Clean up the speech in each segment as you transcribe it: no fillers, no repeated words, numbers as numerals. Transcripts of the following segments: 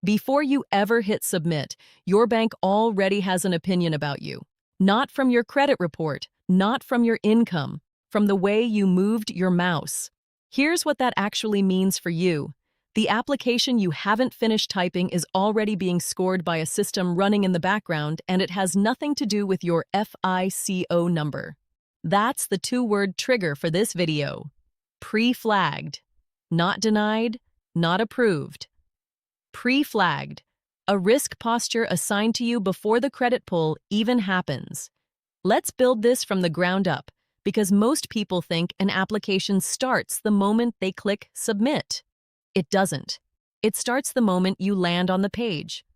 Before you ever hit submit, your bank already has an opinion about you. Not from your credit report, not from your income, from the way you moved your mouse. Here's what that actually means for you. The application you haven't finished typing is already being scored by a system running in the background, and it has nothing to do with your FICO number. That's the two-word trigger for this video. Pre-flagged. Not denied, not approved. Pre-flagged. A risk posture assigned to you before the credit pull even happens. Let's build this from the ground up, because most people think an application starts the moment they click Submit. It doesn't. It starts the moment you land on the page.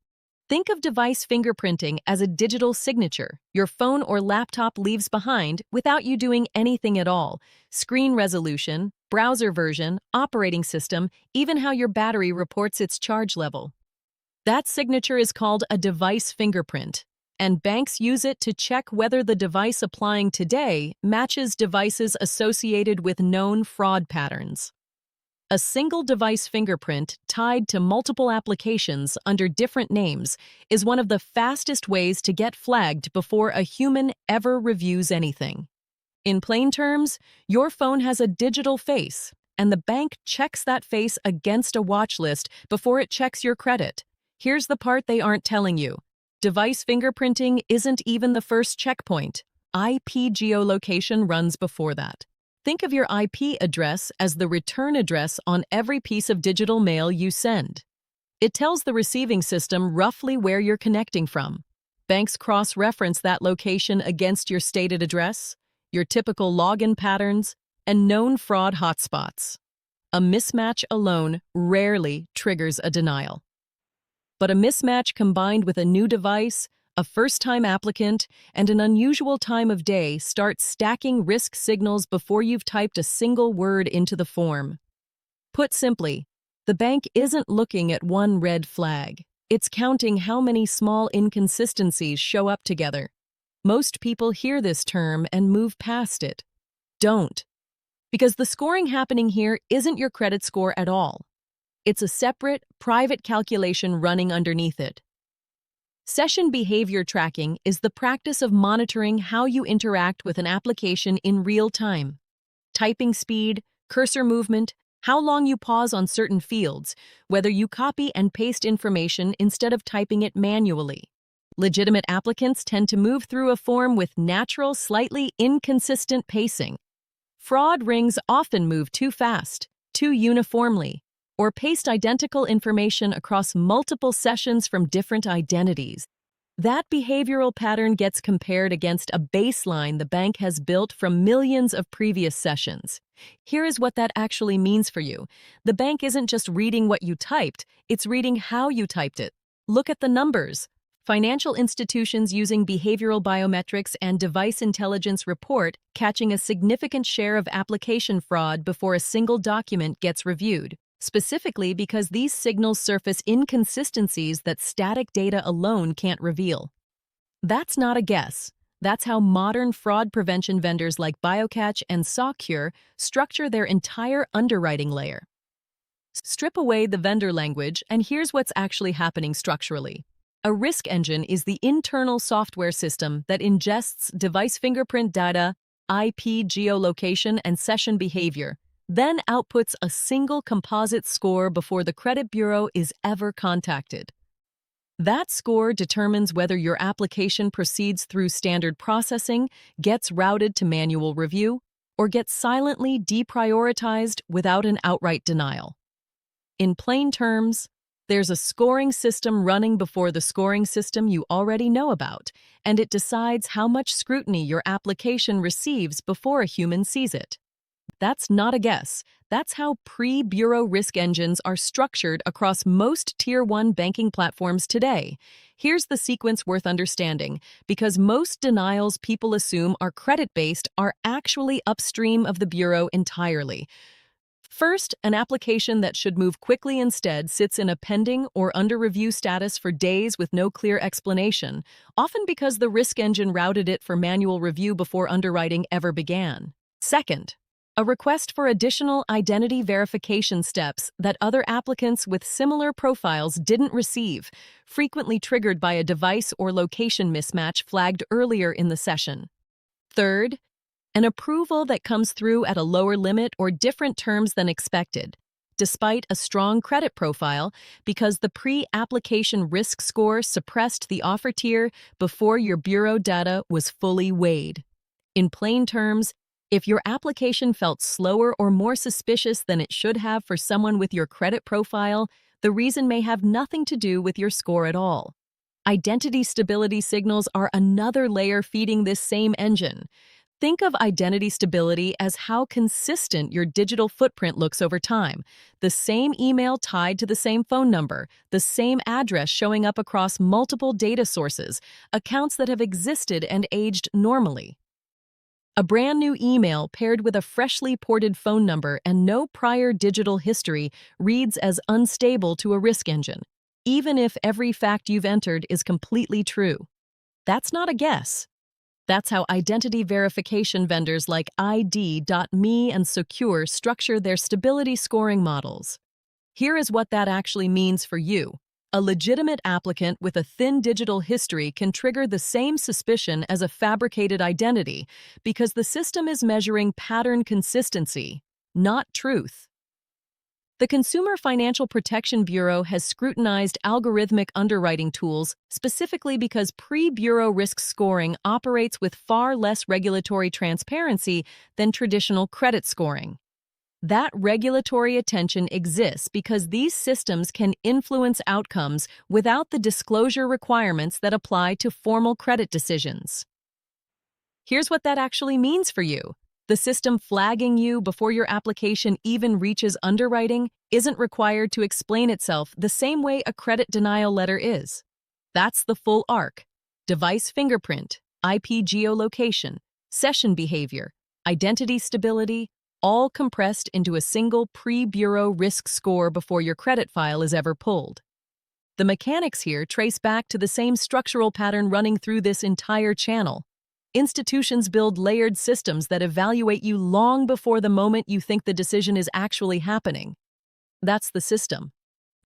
Think of device fingerprinting as a digital signature your phone or laptop leaves behind without you doing anything at all. Screen resolution, browser version, operating system, even how your battery reports its charge level. That signature is called a device fingerprint, and banks use it to check whether the device applying today matches devices associated with known fraud patterns. A single device fingerprint tied to multiple applications under different names is one of the fastest ways to get flagged before a human ever reviews anything. In plain terms, your phone has a digital face, and the bank checks that face against a watch list before it checks your credit. Here's the part they aren't telling you. Device fingerprinting isn't even the first checkpoint. IP geolocation runs before that. Think of your IP address as the return address on every piece of digital mail you send. It tells the receiving system roughly where you're connecting from. Banks cross-reference that location against your stated address, your typical login patterns, and known fraud hotspots. A mismatch alone rarely triggers a denial. But a mismatch combined with a new device, a first-time applicant, and an unusual time of day start stacking risk signals before you've typed a single word into the form. Put simply, the bank isn't looking at one red flag. It's counting how many small inconsistencies show up together. Most people hear this term and move past it. Don't. Because the scoring happening here isn't your credit score at all. It's a separate, private calculation running underneath it. Session behavior tracking is the practice of monitoring how you interact with an application in real time. Typing speed, cursor movement, how long you pause on certain fields, whether you copy and paste information instead of typing it manually. Legitimate applicants tend to move through a form with natural, slightly inconsistent pacing. Fraud rings often move too fast, too uniformly, or paste identical information across multiple sessions from different identities. That behavioral pattern gets compared against a baseline the bank has built from millions of previous sessions. Here is what that actually means for you. The bank isn't just reading what you typed, it's reading how you typed it. Look at the numbers. Financial institutions using behavioral biometrics and device intelligence report catching a significant share of application fraud before a single document gets reviewed. Specifically because these signals surface inconsistencies that static data alone can't reveal. That's not a guess. That's how modern fraud prevention vendors like BioCatch and Socure structure their entire underwriting layer. Strip away the vendor language, and here's what's actually happening structurally. A risk engine is the internal software system that ingests device fingerprint data, IP geolocation, and session behavior, then outputs a single composite score before the credit bureau is ever contacted. That score determines whether your application proceeds through standard processing, gets routed to manual review, or gets silently deprioritized without an outright denial. In plain terms, there's a scoring system running before the scoring system you already know about, and it decides how much scrutiny your application receives before a human sees it. That's not a guess. That's how pre-bureau risk engines are structured across most Tier 1 banking platforms today. Here's the sequence worth understanding, because most denials people assume are credit-based are actually upstream of the bureau entirely. First, an application that should move quickly instead sits in a pending or under review status for days with no clear explanation, often because the risk engine routed it for manual review before underwriting ever began. Second, A request for additional identity verification steps that other applicants with similar profiles didn't receive, frequently triggered by a device or location mismatch flagged earlier in the session. Third, an approval that comes through at a lower limit or different terms than expected, despite a strong credit profile, because the pre-application risk score suppressed the offer tier before your bureau data was fully weighed. In plain terms, if your application felt slower or more suspicious than it should have for someone with your credit profile, the reason may have nothing to do with your score at all. Identity stability signals are another layer feeding this same engine. Think of identity stability as how consistent your digital footprint looks over time. The same email tied to the same phone number, the same address showing up across multiple data sources, accounts that have existed and aged normally. A brand new email paired with a freshly ported phone number and no prior digital history reads as unstable to a risk engine, even if every fact you've entered is completely true. That's not a guess. That's how identity verification vendors like ID.me and Secure structure their stability scoring models. Here is what that actually means for you. A legitimate applicant with a thin digital history can trigger the same suspicion as a fabricated identity because the system is measuring pattern consistency, not truth. The Consumer Financial Protection Bureau has scrutinized algorithmic underwriting tools specifically because pre-bureau risk scoring operates with far less regulatory transparency than traditional credit scoring. That regulatory attention exists because these systems can influence outcomes without the disclosure requirements that apply to formal credit decisions. Here's what that actually means for you. The system flagging you before your application even reaches underwriting isn't required to explain itself the same way a credit denial letter is. That's the full arc: device fingerprint, IP geolocation, session behavior, identity stability, all compressed into a single pre-bureau risk score before your credit file is ever pulled. The mechanics here trace back to the same structural pattern running through this entire channel. Institutions build layered systems that evaluate you long before the moment you think the decision is actually happening. That's the system.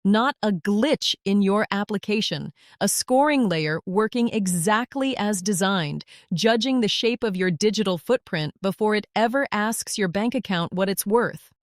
Not a glitch in your application, a scoring layer working exactly as designed, judging the shape of your digital footprint before it ever asks your bank account what it's worth.